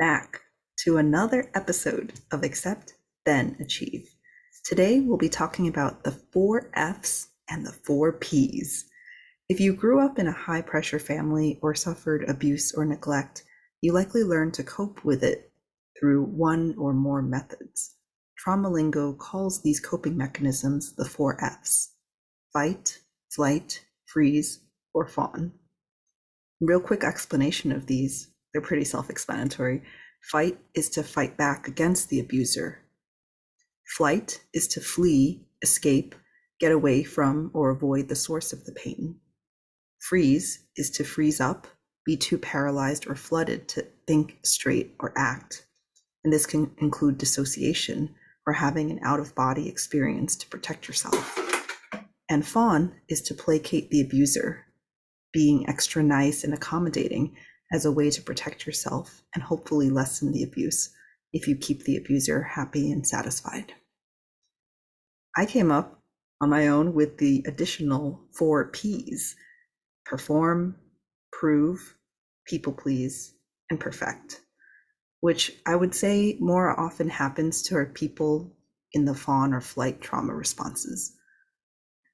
back to another episode of Accept, Then Achieve. Today, we'll be talking about the 4 F's and the 4 P's. If you grew up in a high pressure family or suffered abuse or neglect, you likely learned to cope with it through one or more methods. Trauma lingo calls these coping mechanisms the 4 F's: fight, flight, freeze, or fawn. Real quick explanation of these, they're pretty self-explanatory. Fight is to fight back against the abuser. Flight is to flee, escape, get away from, or avoid the source of the pain. Freeze is to freeze up, be too paralyzed or flooded to think straight or act. And this can include dissociation or having an out-of-body experience to protect yourself. And fawn is to placate the abuser, being extra nice and accommodating as a way to protect yourself and hopefully lessen the abuse if you keep the abuser happy and satisfied. I came up on my own with the additional 4 P's: perform, prove, people please, and perfect, which I would say more often happens to our people in the fawn or flight trauma responses.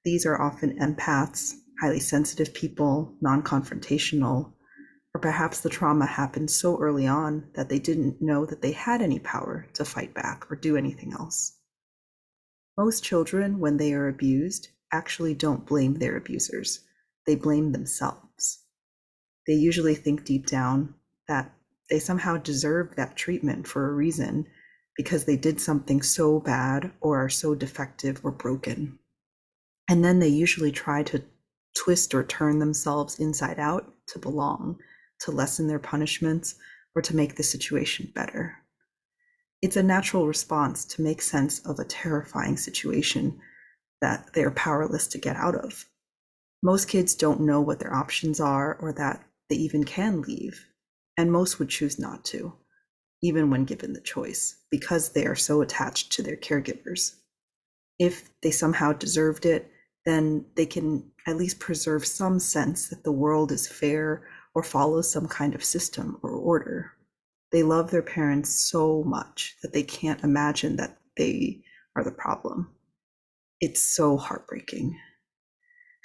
These are often empaths, highly sensitive people, non-confrontational, or perhaps the trauma happened so early on that they didn't know that they had any power to fight back or do anything else. Most children, when they are abused, actually don't blame their abusers. They blame themselves. They usually think deep down that they somehow deserve that treatment for a reason because they did something so bad or are so defective or broken. And then they usually try to twist or turn themselves inside out to belong, to lessen their punishments, or to make the situation better. It's a natural response to make sense of a terrifying situation that they are powerless to get out of. Most kids don't know what their options are or that they even can leave, and most would choose not to, even when given the choice, because they are so attached to their caregivers. If they somehow deserved it, then they can at least preserve some sense that the world is fair or follows some kind of system or order. They love their parents so much that they can't imagine that they are the problem. It's so heartbreaking.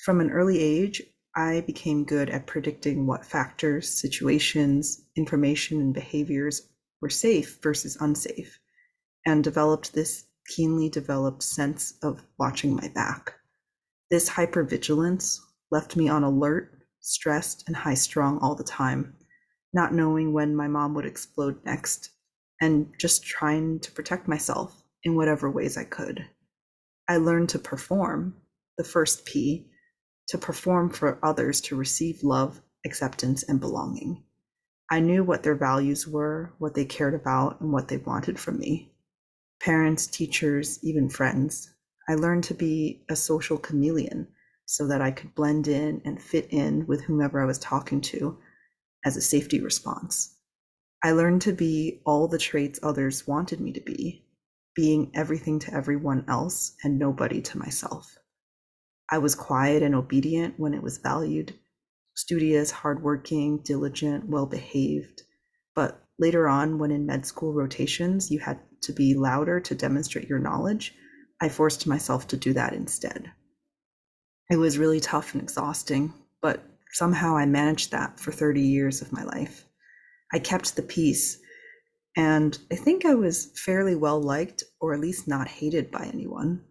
From an early age, I became good at predicting what factors, situations, information, and behaviors were safe versus unsafe, and developed this keenly developed sense of watching my back. This hypervigilance left me on alert, stressed, and high-strung all the time, not knowing when my mom would explode next, and just trying to protect myself in whatever ways I could. I learned to perform, the first P, to perform for others to receive love, acceptance, and belonging. I knew what their values were, what they cared about, and what they wanted from me. Parents, teachers, even friends. I learned to be a social chameleon so that I could blend in and fit in with whomever I was talking to as a safety response. I learned to be all the traits others wanted me to be, being everything to everyone else and nobody to myself. I was quiet and obedient when it was valued, studious, hardworking, diligent, well-behaved. But later on, when in med school rotations, you had to be louder to demonstrate your knowledge, I forced myself to do that instead. It was really tough and exhausting, but somehow I managed that for 30 years of my life. I kept the peace, and I think I was fairly well liked, or at least not hated by anyone.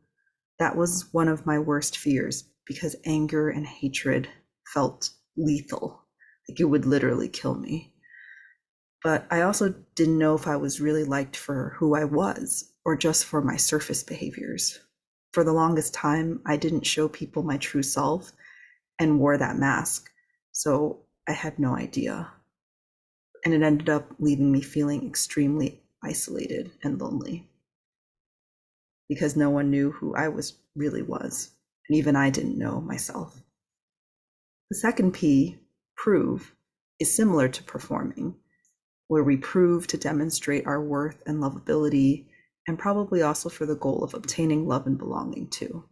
That was one of my worst fears because anger and hatred felt lethal, like it would literally kill me. But I also didn't know if I was really liked for who I was or just for my surface behaviors. For the longest time, I didn't show people my true self and wore that mask, so I had no idea. And it ended up leaving me feeling extremely isolated and lonely because no one knew who I really was, and even I didn't know myself. The second P, prove, is similar to performing, where we prove to demonstrate our worth and lovability, and probably also for the goal of obtaining love and belonging too.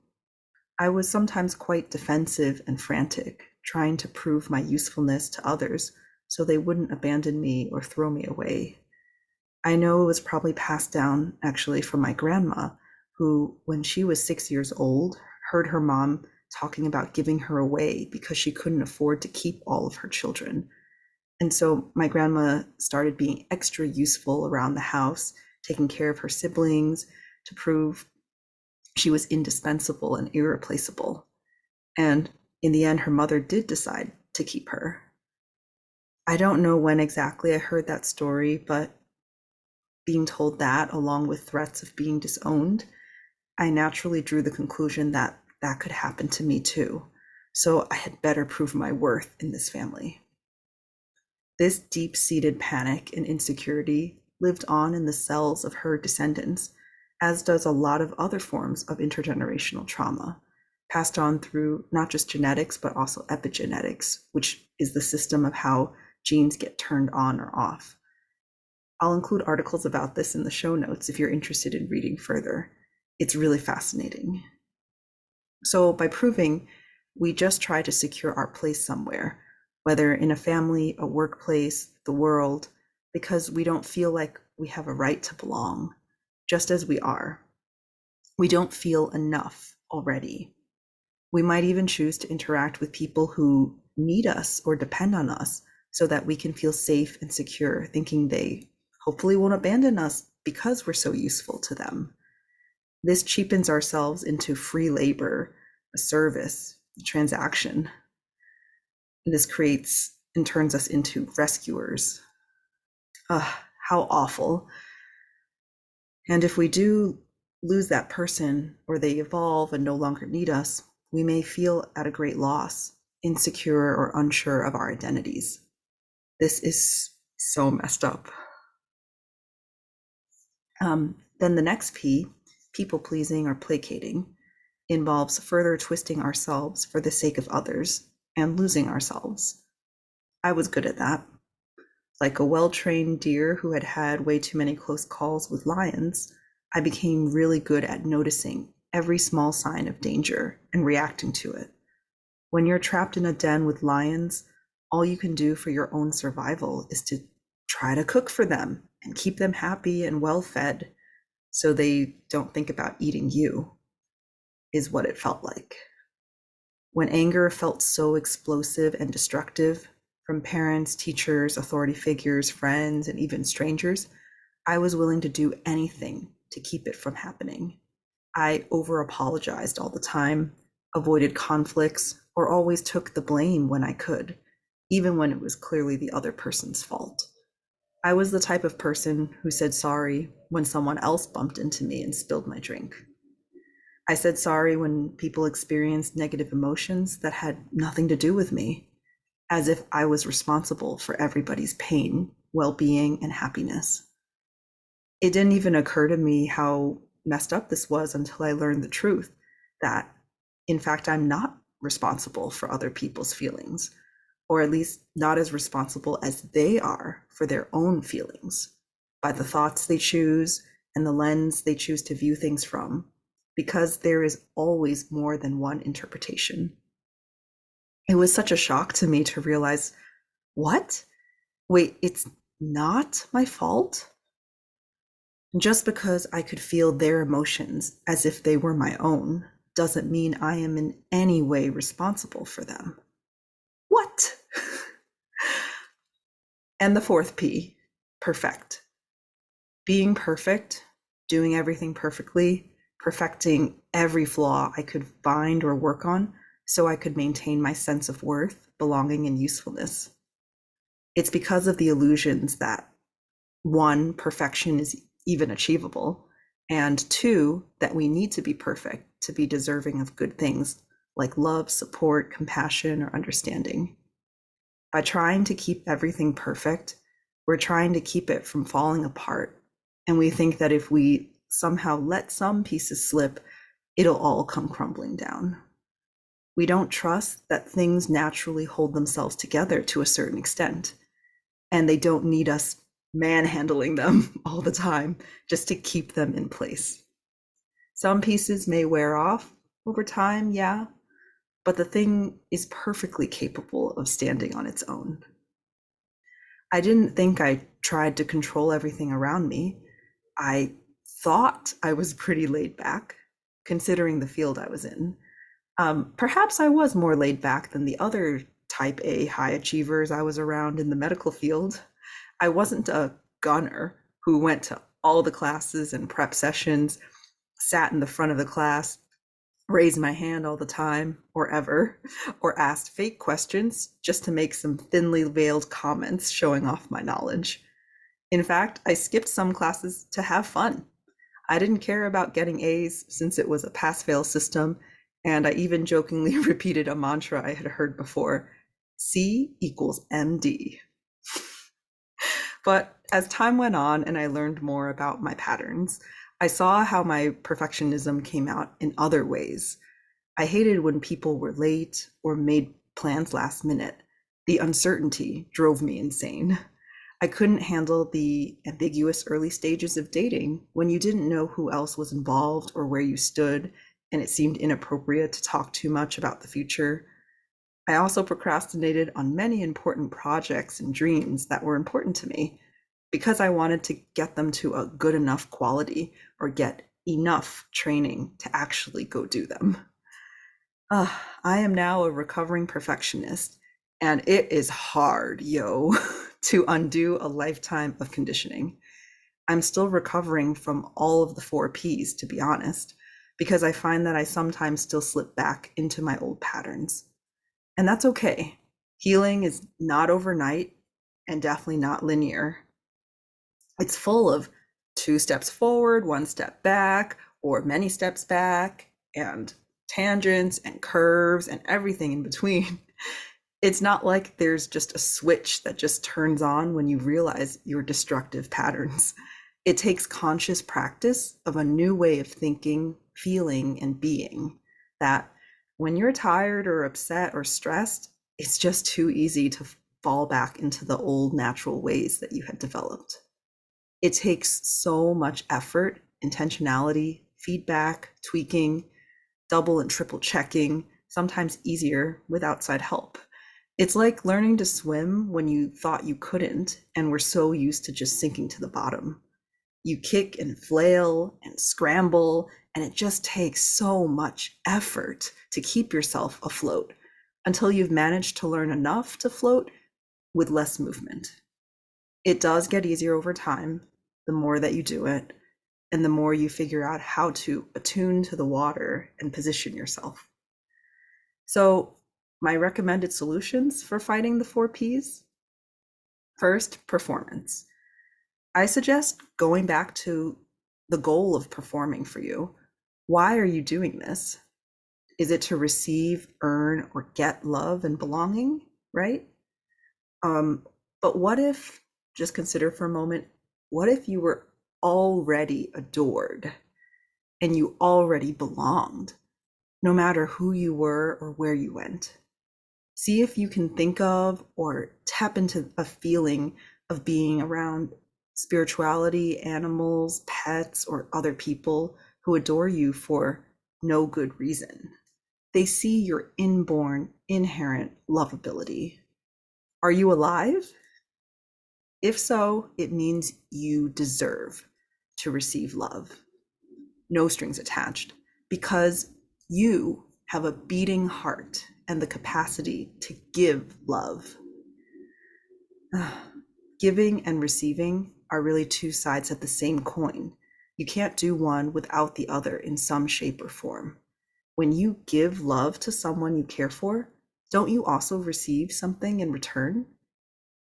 I was sometimes quite defensive and frantic, trying to prove my usefulness to others so they wouldn't abandon me or throw me away. I know it was probably passed down actually from my grandma, who, when she was 6 years old, heard her mom talking about giving her away because she couldn't afford to keep all of her children. And so my grandma started being extra useful around the house, taking care of her siblings to prove she was indispensable and irreplaceable. And in the end, her mother did decide to keep her. I don't know when exactly I heard that story, but being told that, along with threats of being disowned, I naturally drew the conclusion that that could happen to me too. So I had better prove my worth in this family. This deep seated panic and insecurity lived on in the cells of her descendants, as does a lot of other forms of intergenerational trauma, passed on through not just genetics, but also epigenetics, which is the system of how genes get turned on or off. I'll include articles about this in the show notes if you're interested in reading further. It's really fascinating. So by proving we just try to secure our place somewhere, whether in a family, a workplace, the world, because we don't feel like we have a right to belong, just as we are. We don't feel enough already. We might even choose to interact with people who need us or depend on us so that we can feel safe and secure, thinking they hopefully won't abandon us because we're so useful to them. This cheapens ourselves into free labor, a service, a transaction. This creates and turns us into rescuers. How awful. And if we do lose that person or they evolve and no longer need us, we may feel at a great loss, insecure or unsure of our identities. This is so messed up. Then the next P, people pleasing or placating, involves further twisting ourselves for the sake of others and losing ourselves. I was good at that. Like a well-trained deer who had had way too many close calls with lions, I became really good at noticing every small sign of danger and reacting to it. When you're trapped in a den with lions, all you can do for your own survival is to try to cook for them and keep them happy and well-fed so they don't think about eating you, is what it felt like. When anger felt so explosive and destructive from parents, teachers, authority figures, friends, and even strangers, I was willing to do anything to keep it from happening. I over-apologized all the time, avoided conflicts, or always took the blame when I could, even when it was clearly the other person's fault. I was the type of person who said sorry when someone else bumped into me and spilled my drink. I said sorry when people experienced negative emotions that had nothing to do with me, as if I was responsible for everybody's pain, well-being, and happiness. It didn't even occur to me how messed up this was until I learned the truth that, in fact, I'm not responsible for other people's feelings, or at least not as responsible as they are for their own feelings, by the thoughts they choose and the lens they choose to view things from, because there is always more than one interpretation. It was such a shock to me to realize, what? Wait, it's not my fault? Just because I could feel their emotions as if they were my own doesn't mean I am in any way responsible for them. What? And the fourth P, perfect. Being perfect, doing everything perfectly, perfecting every flaw I could find or work on so I could maintain my sense of worth, belonging, and usefulness. It's because of the illusions that, one, perfection is even achievable, and two, that we need to be perfect to be deserving of good things like love, support, compassion, or understanding. By trying to keep everything perfect, we're trying to keep it from falling apart. And we think that if we somehow let some pieces slip, it'll all come crumbling down. We don't trust that things naturally hold themselves together to a certain extent, and they don't need us manhandling them all the time just to keep them in place. Some pieces may wear off over time, yeah, but the thing is perfectly capable of standing on its own. I didn't think I tried to control everything around me. I thought I was pretty laid back, considering the field I was in. Perhaps I was more laid back than the other type A high achievers I was around in the medical field. I wasn't a gunner who went to all the classes and prep sessions, sat in the front of the class, raised my hand all the time or ever, or asked fake questions just to make some thinly veiled comments showing off my knowledge. In fact, I skipped some classes to have fun. I didn't care about getting A's since it was a pass fail system, and I even jokingly repeated a mantra I had heard before: C equals MD. But as time went on and I learned more about my patterns, I saw how my perfectionism came out in other ways. I hated when people were late or made plans last minute. The uncertainty drove me insane. I couldn't handle the ambiguous early stages of dating when you didn't know who else was involved or where you stood, and it seemed inappropriate to talk too much about the future. I also procrastinated on many important projects and dreams that were important to me because I wanted to get them to a good enough quality or get enough training to actually go do them. I am now a recovering perfectionist, and it is hard, yo, to undo a lifetime of conditioning. I'm still recovering from all of the four P's, to be honest, because I find that I sometimes still slip back into my old patterns. And that's okay. Healing is not overnight and definitely not linear. It's full of 2 steps forward, 1 step back, or many steps back, and tangents and curves and everything in between. It's not like there's just a switch that just turns on when you realize your destructive patterns. It takes conscious practice of a new way of thinking, feeling, and being that when you're tired or upset or stressed, it's just too easy to fall back into the old natural ways that you had developed. It takes so much effort, intentionality, feedback, tweaking, double and triple checking, sometimes easier with outside help. It's like learning to swim when you thought you couldn't and were so used to just sinking to the bottom. You kick and flail and scramble, and it just takes so much effort to keep yourself afloat until you've managed to learn enough to float with less movement. It does get easier over time, the more that you do it, and the more you figure out how to attune to the water and position yourself. So, my recommended solutions for fighting the four P's: first, performance. I suggest going back to the goal of performing for you. Why are you doing this? Is it to receive, earn, or get love and belonging, right? Um, but what if, just consider for a moment, what if you were already adored and you already belonged, no matter who you were or where you went? See if you can think of or tap into a feeling of being around spirituality, animals, pets, or other people who adore you for no good reason. They see your inborn, inherent lovability. Are you alive? If so, it means you deserve to receive love. No strings attached, because you have a beating heart and the capacity to give love. Giving and receiving are really two sides of the same coin. You can't do one without the other in some shape or form. When you give love to someone you care for, don't you also receive something in return?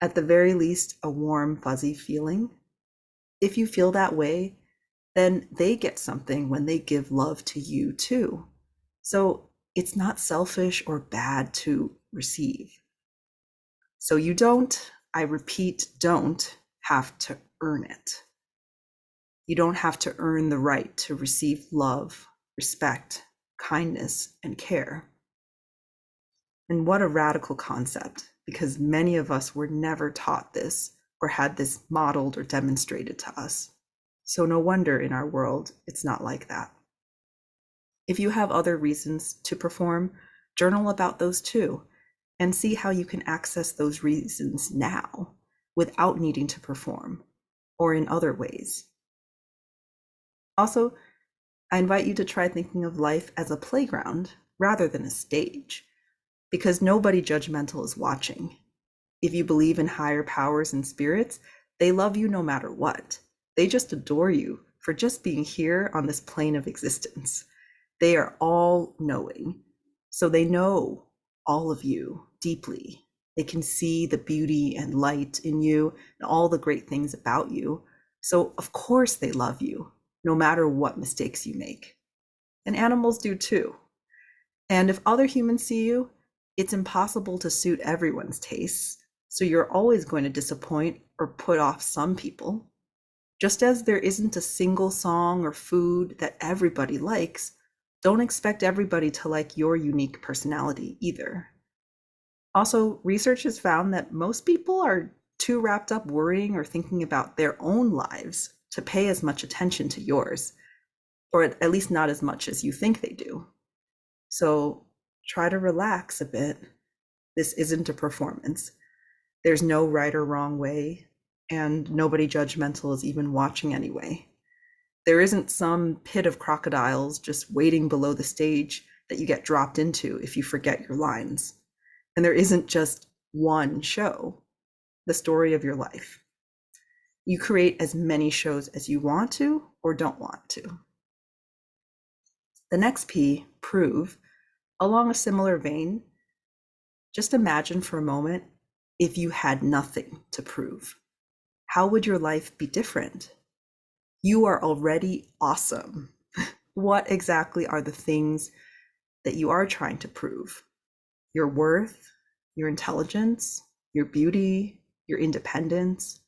At the very least, a warm, fuzzy feeling. If you feel that way, then they get something when they give love to you too. So it's not selfish or bad to receive. So you don't, I repeat, don't have to earn it. You don't have to earn the right to receive love, respect, kindness, and care. And what a radical concept, because many of us were never taught this or had this modeled or demonstrated to us. So no wonder in our world it's not like that. If you have other reasons to perform, journal about those too, and see how you can access those reasons now. without needing to perform or in other ways. Also, I invite you to try thinking of life as a playground rather than a stage, because nobody judgmental is watching. If you believe in higher powers and spirits, they love you no matter what. They just adore you for just being here on this plane of existence. They are all knowing. So they know all of you deeply. They can see the beauty and light in you and all the great things about you. So, of course, they love you, no matter what mistakes you make. And animals do too. And if other humans see you, it's impossible to suit everyone's tastes. So you're always going to disappoint or put off some people. Just as there isn't a single song or food that everybody likes, don't expect everybody to like your unique personality either. Also, research has found that most people are too wrapped up worrying or thinking about their own lives to pay as much attention to yours, or at least not as much as you think they do. So try to relax a bit. This isn't a performance. There's no right or wrong way, and nobody judgmental is even watching anyway. There isn't some pit of crocodiles just waiting below the stage that you get dropped into if you forget your lines. And there isn't just one show, the story of your life. You create as many shows as you want to or don't want to. The next P, prove, along a similar vein, just imagine for a moment if you had nothing to prove. How would your life be different? You are already awesome. What exactly are the things that you are trying to prove? Your worth, your intelligence, your beauty, your independence.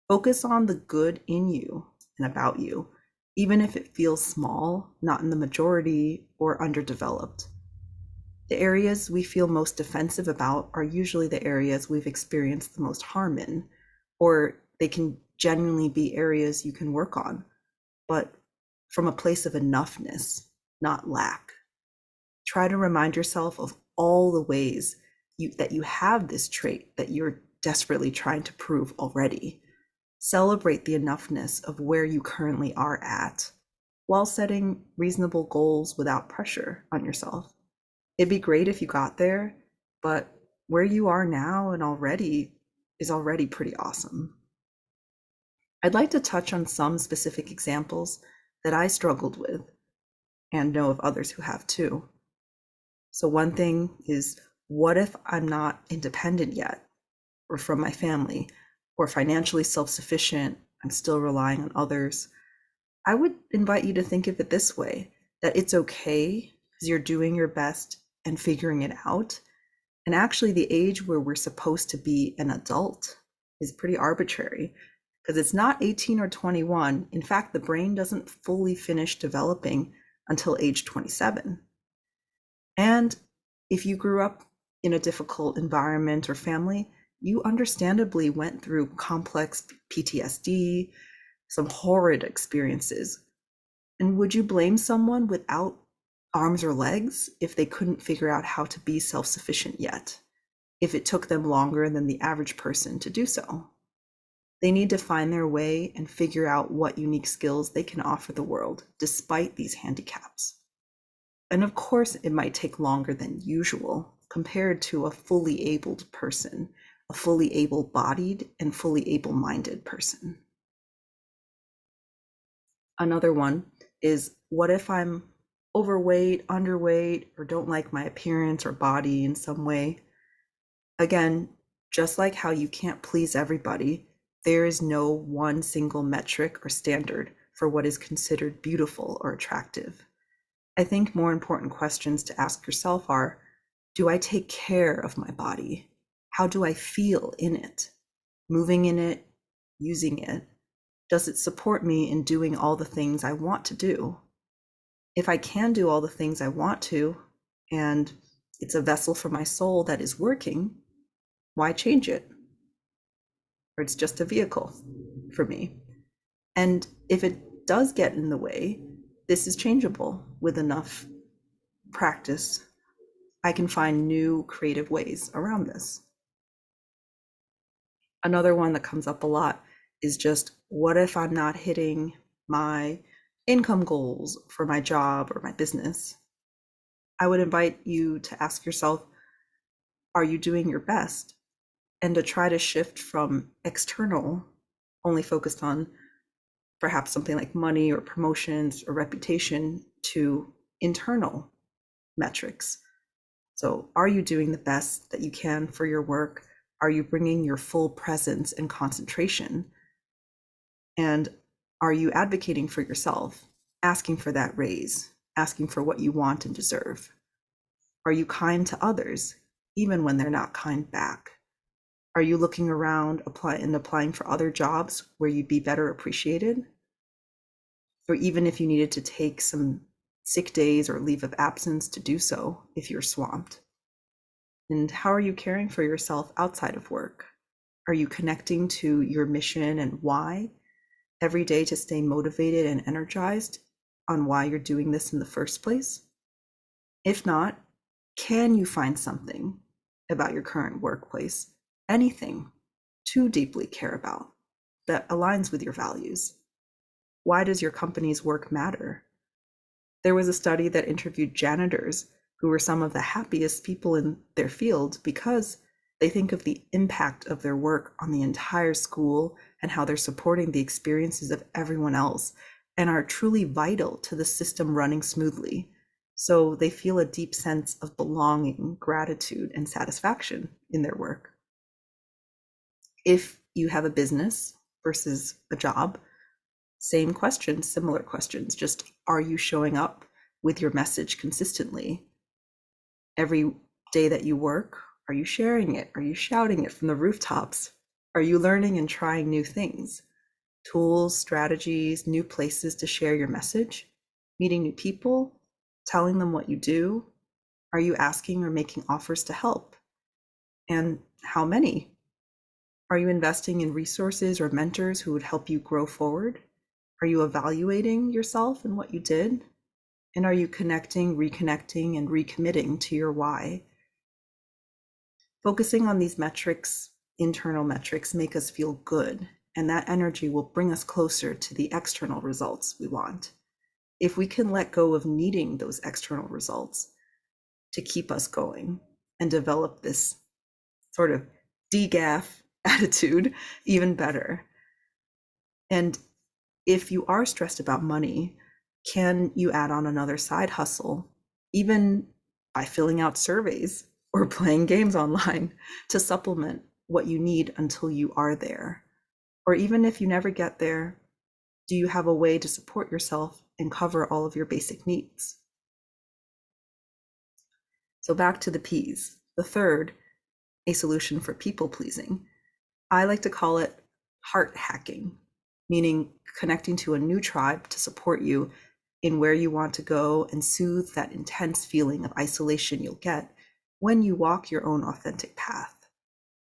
Focus on the good in you and about you, even if it feels small, not in the majority, or underdeveloped. The areas we feel most defensive about are usually the areas we've experienced the most harm in, or they can genuinely be areas you can work on, but from a place of enoughness, not lack. Try to remind yourself of all the ways that you have this trait that you're desperately trying to prove already. Celebrate the enoughness of where you currently are at, while setting reasonable goals without pressure on yourself. It'd be great if you got there, but where you are now and already is already pretty awesome. I'd like to touch on some specific examples that I struggled with and know of others who have too. So one thing is, what if I'm not independent yet, or from my family, or financially self-sufficient, I'm still relying on others? I would invite you to think of it this way, that it's okay because you're doing your best and figuring it out. And actually the age where we're supposed to be an adult is pretty arbitrary, because it's not 18 or 21. In fact, the brain doesn't fully finish developing until age 27. And if you grew up in a difficult environment or family, you understandably went through complex PTSD, some horrid experiences. And would you blame someone without arms or legs if they couldn't figure out how to be self-sufficient yet, if it took them longer than the average person to do so? They need to find their way and figure out what unique skills they can offer the world despite these handicaps. And of course, it might take longer than usual compared to a fully abled person, a fully able-bodied and fully able-minded person. Another one is, what if I'm overweight, underweight, or don't like my appearance or body in some way? Again, just like how you can't please everybody, there is no one single metric or standard for what is considered beautiful or attractive. I think more important questions to ask yourself are, do I take care of my body? How do I feel in it? Moving in it, using it? Does it support me in doing all the things I want to do? If I can do all the things I want to, and it's a vessel for my soul that is working, why change it? Or it's just a vehicle for me. And if it does get in the way, this is changeable with enough practice. I can find new creative ways around this. Another one that comes up a lot is just, what if I'm not hitting my income goals for my job or my business? I would invite you to ask yourself, are you doing your best? And to try to shift from external, only focused on perhaps something like money or promotions or reputation, to internal metrics. So, are you doing the best that you can for your work? Are you bringing your full presence and concentration? And are you advocating for yourself, asking for that raise, asking for what you want and deserve? Are you kind to others, even when they're not kind back? Are you looking around applying for other jobs where you'd be better appreciated? Or even if you needed to take some sick days or leave of absence to do so if you're swamped? And how are you caring for yourself outside of work? Are you connecting to your mission and why every day to stay motivated and energized on why you're doing this in the first place? If not, can you find something about your current workplace, anything, to deeply care about that aligns with your values? Why does your company's work matter? There was a study that interviewed janitors who were some of the happiest people in their field because they think of the impact of their work on the entire school and how they're supporting the experiences of everyone else and are truly vital to the system running smoothly. So they feel a deep sense of belonging, gratitude, and satisfaction in their work. If you have a business versus a job, same questions, similar questions, just, are you showing up with your message consistently? Every day that you work, are you sharing it? Are you shouting it from the rooftops? Are you learning and trying new things? Tools, strategies, new places to share your message? Meeting new people? Telling them what you do? Are you asking or making offers to help? And how many? Are you investing in resources or mentors who would help you grow forward? Are you evaluating yourself and what you did? And are you connecting, reconnecting, and recommitting to your why? Focusing on these metrics, internal metrics, make us feel good, and that energy will bring us closer to the external results we want. If we can let go of needing those external results to keep us going and develop this sort of DGAF attitude, even better. And if you are stressed about money, can you add on another side hustle, even by filling out surveys or playing games online to supplement what you need until you are there? Or even if you never get there, do you have a way to support yourself and cover all of your basic needs? So back to the P's. The third, a solution for people pleasing. I like to call it heart hacking, meaning connecting to a new tribe to support you in where you want to go and soothe that intense feeling of isolation you'll get when you walk your own authentic path.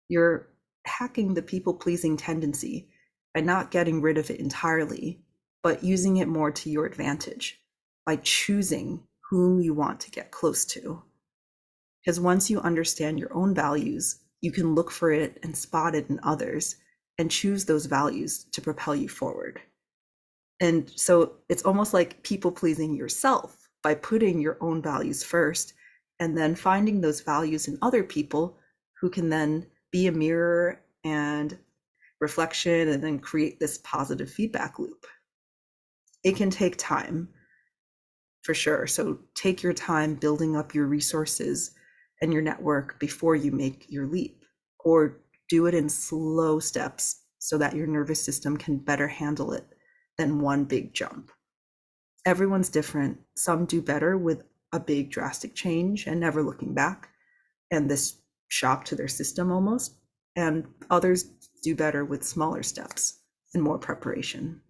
You're hacking the people-pleasing tendency by not getting rid of it entirely, but using it more to your advantage by choosing whom you want to get close to. Because once you understand your own values, you can look for it and spot it in others and choose those values to propel you forward. And so it's almost like people pleasing yourself by putting your own values first and then finding those values in other people who can then be a mirror and reflection and then create this positive feedback loop. It can take time for sure. So take your time building up your resources and your network before you make your leap, or do it in slow steps so that your nervous system can better handle it than one big jump. Everyone's different. Some do better with a big drastic change and never looking back, and this shock to their system almost, and others do better with smaller steps and more preparation.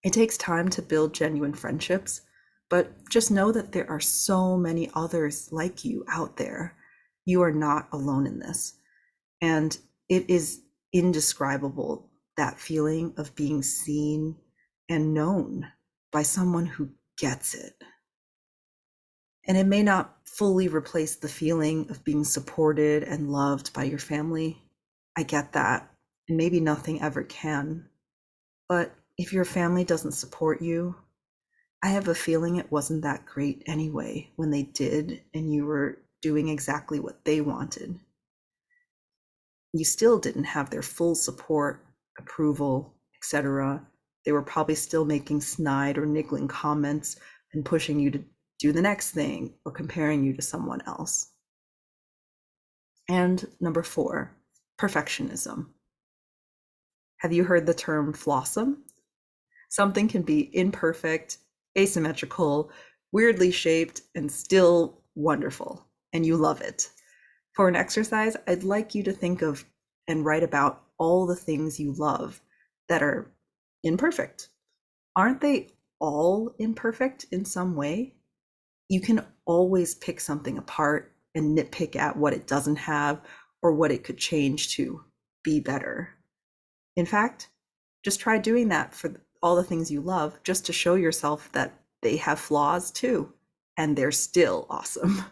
It takes time to build genuine friendships, but just know that there are so many others like you out there. You are not alone in this. And it is indescribable, that feeling of being seen and known by someone who gets it. And it may not fully replace the feeling of being supported and loved by your family. I get that, and maybe nothing ever can. But if your family doesn't support you, I have a feeling it wasn't that great anyway when they did, and you were doing exactly what they wanted. You still didn't have their full support, approval, etc. They were probably still making snide or niggling comments and pushing you to do the next thing or comparing you to someone else. And number 4, perfectionism. Have you heard the term flawsome? Something can be imperfect, asymmetrical, weirdly shaped, and still wonderful, and you love it. For an exercise, I'd like you to think of and write about all the things you love that are imperfect. Aren't they all imperfect in some way? You can always pick something apart and nitpick at what it doesn't have or what it could change to be better. In fact, just try doing that for all the things you love just to show yourself that they have flaws too, and they're still awesome.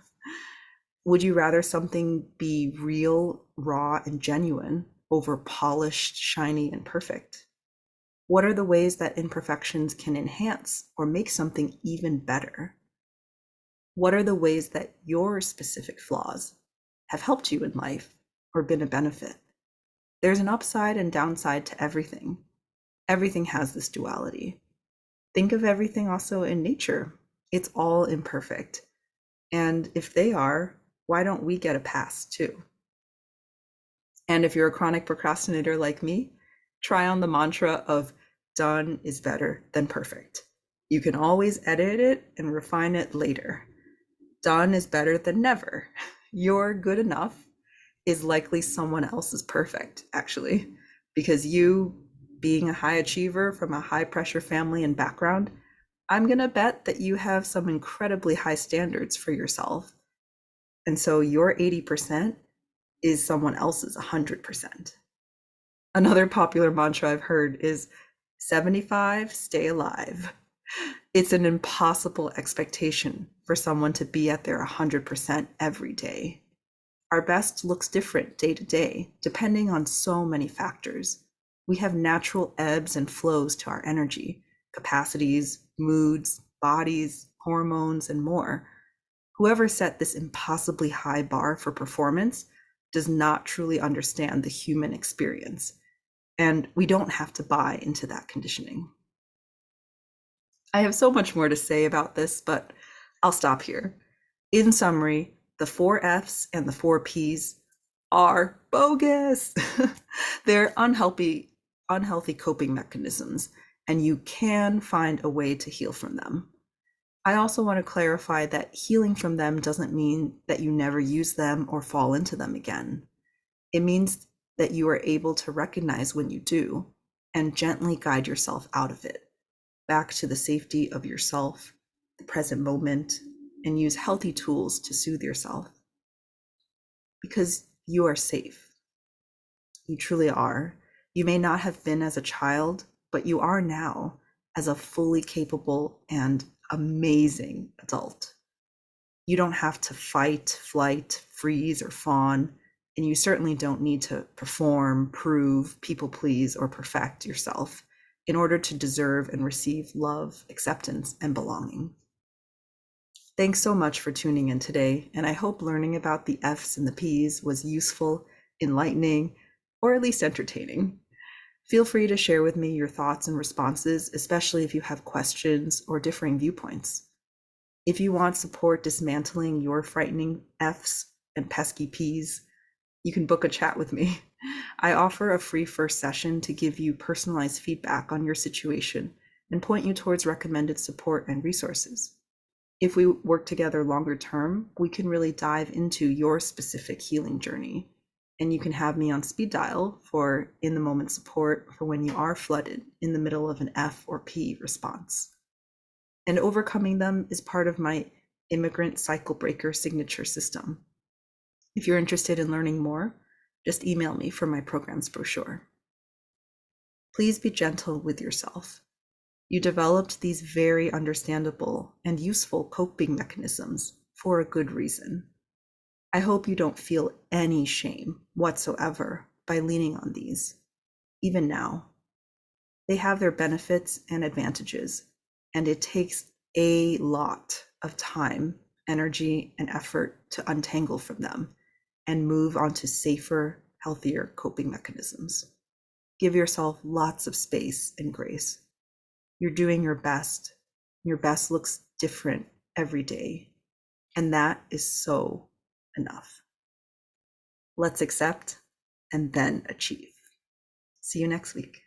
Would you rather something be real, raw, and genuine over polished, shiny, and perfect? What are the ways that imperfections can enhance or make something even better? What are the ways that your specific flaws have helped you in life or been a benefit? There's an upside and downside to everything. Everything has this duality. Think of everything also in nature. It's all imperfect. And if they are, why don't we get a pass too? And if you're a chronic procrastinator like me, try on the mantra of done is better than perfect. You can always edit it and refine it later. Done is better than never. Your good enough is likely someone else's perfect, actually, because you, being a high achiever from a high pressure family and background, I'm going to bet that you have some incredibly high standards for yourself. And so your 80% is someone else's 100%. Another popular mantra I've heard is 75, stay alive. It's an impossible expectation for someone to be at their 100% every day. Our best looks different day to day, depending on so many factors. We have natural ebbs and flows to our energy, capacities, moods, bodies, hormones, and more. Whoever set this impossibly high bar for performance does not truly understand the human experience, and we don't have to buy into that conditioning. I have so much more to say about this, but I'll stop here. In summary, the 4 F's and the 4 P's are bogus. They're unhealthy coping mechanisms, and you can find a way to heal from them. I also want to clarify that healing from them doesn't mean that you never use them or fall into them again. It means that you are able to recognize when you do and gently guide yourself out of it, back to the safety of yourself, the present moment, and use healthy tools to soothe yourself. Because you are safe. You truly are. You may not have been as a child, but you are now as a fully capable and amazing adult. You don't have to fight, flight, freeze, or fawn, and you certainly don't need to perform, prove, people please, or perfect yourself in order to deserve and receive love, acceptance, and belonging. Thanks so much for tuning in today, and I hope learning about the F's and the P's was useful, enlightening, or at least entertaining. Feel free to share with me your thoughts and responses, especially if you have questions or differing viewpoints. If you want support dismantling your frightening F's and pesky P's, you can book a chat with me. I offer a free first session to give you personalized feedback on your situation and point you towards recommended support and resources. If we work together longer term, we can really dive into your specific healing journey. And you can have me on speed dial for in the moment support for when you are flooded in the middle of an F or P response. And overcoming them is part of my immigrant cycle breaker signature system. If you're interested in learning more, just email me for my program's brochure. Please be gentle with yourself. You developed these very understandable and useful coping mechanisms for a good reason. I hope you don't feel any shame whatsoever by leaning on these, even now. They have their benefits and advantages, and it takes a lot of time, energy, and effort to untangle from them and move on to safer, healthier coping mechanisms. Give yourself lots of space and grace. You're doing your best. Your best looks different every day, and that is so enough. Let's accept and then achieve. See you next week.